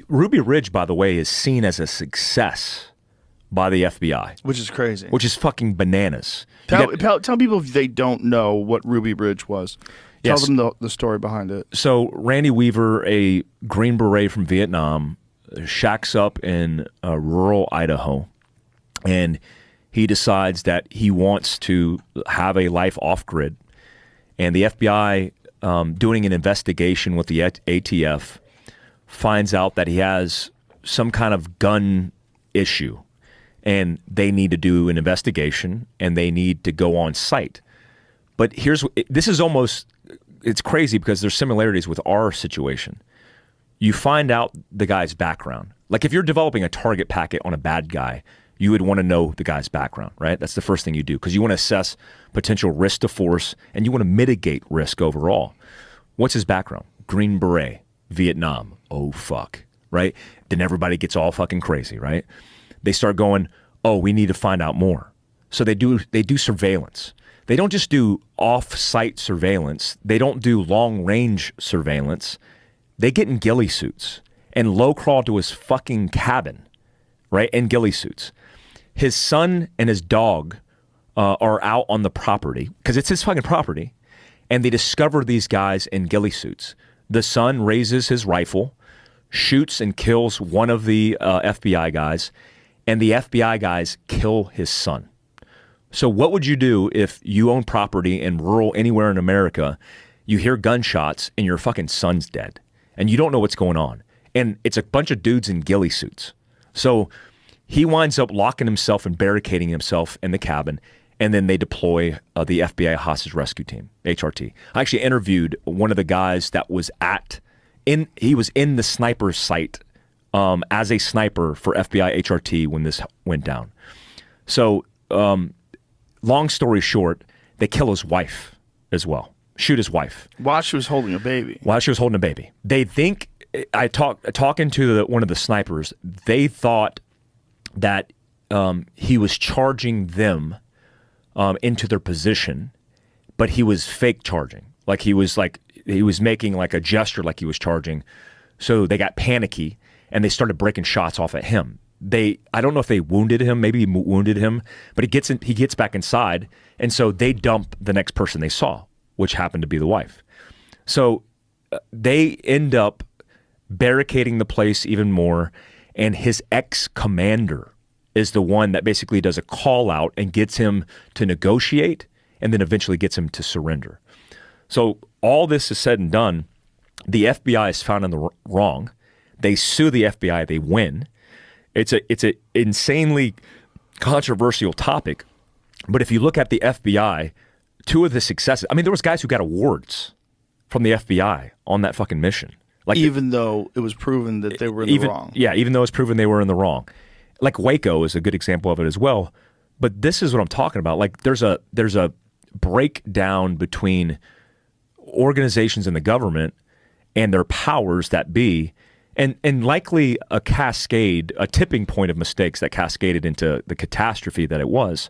Ruby Ridge, by the way, is seen as a success by the FBI. Which is crazy. Which is fucking bananas. Tell people if they don't know what Ruby Ridge was. Tell Yes. them the story behind it. So Randy Weaver, a Green Beret from Vietnam, shacks up in rural Idaho, and he decides that he wants to have a life off-grid. And the FBI, doing an investigation with the ATF, finds out that he has some kind of gun issue. And they need to do an investigation, and they need to go on site. But this is almost, it's crazy because there's similarities with our situation. You find out the guy's background. Like if you're developing a target packet on a bad guy, you would want to know the guy's background, right? That's the first thing you do because you want to assess potential risk to force and you want to mitigate risk overall. What's his background? Green Beret, Vietnam. Oh, fuck, right? Then everybody gets all fucking crazy, right? They start going, oh, we need to find out more. So they do surveillance. They don't just do off-site surveillance. They don't do long-range surveillance. They get in ghillie suits and low crawl to his fucking cabin, right? In ghillie suits. His son and his dog are out on the property because it's his fucking property, and they discover these guys in ghillie suits. The son raises his rifle, shoots and kills one of the FBI guys, and the FBI guys kill his son. So what would you do if you own property in rural anywhere in America, you hear gunshots, and your fucking son's dead, and you don't know what's going on? And it's a bunch of dudes in ghillie suits. So he winds up locking himself and barricading himself in the cabin, and then they deploy the FBI hostage rescue team, HRT. I actually interviewed one of the guys that was he was in the sniper site as a sniper for FBI HRT when this went down. So long story short, they kill his wife as well, shoot his wife. While she was holding a baby. While she was holding a baby. They think, talking to one of the snipers, they thought that he was charging them into their position, but he was fake charging. Like he was making like a gesture like he was charging. So they got panicky and they started breaking shots off at him. I don't know if they wounded him, maybe he wounded him, but he gets back inside, and so they dump the next person they saw, which happened to be the wife. So they end up barricading the place even more, and his ex-commander is the one that basically does a call out and gets him to negotiate and then eventually gets him to surrender. So all this is said and done, the FBI is found in the wrong. They sue the FBI, they win. It's a insanely controversial topic, but if you look at the FBI, two of the successes, I mean, there was guys who got awards from the FBI on that fucking mission. Like even though it was proven that they were in the wrong. Yeah, even though it's proven they were in the wrong. Like Waco is a good example of it as well. But this is what I'm talking about. Like there's a breakdown between organizations in the government and their powers that be, and likely a tipping point of mistakes that cascaded into the catastrophe that it was.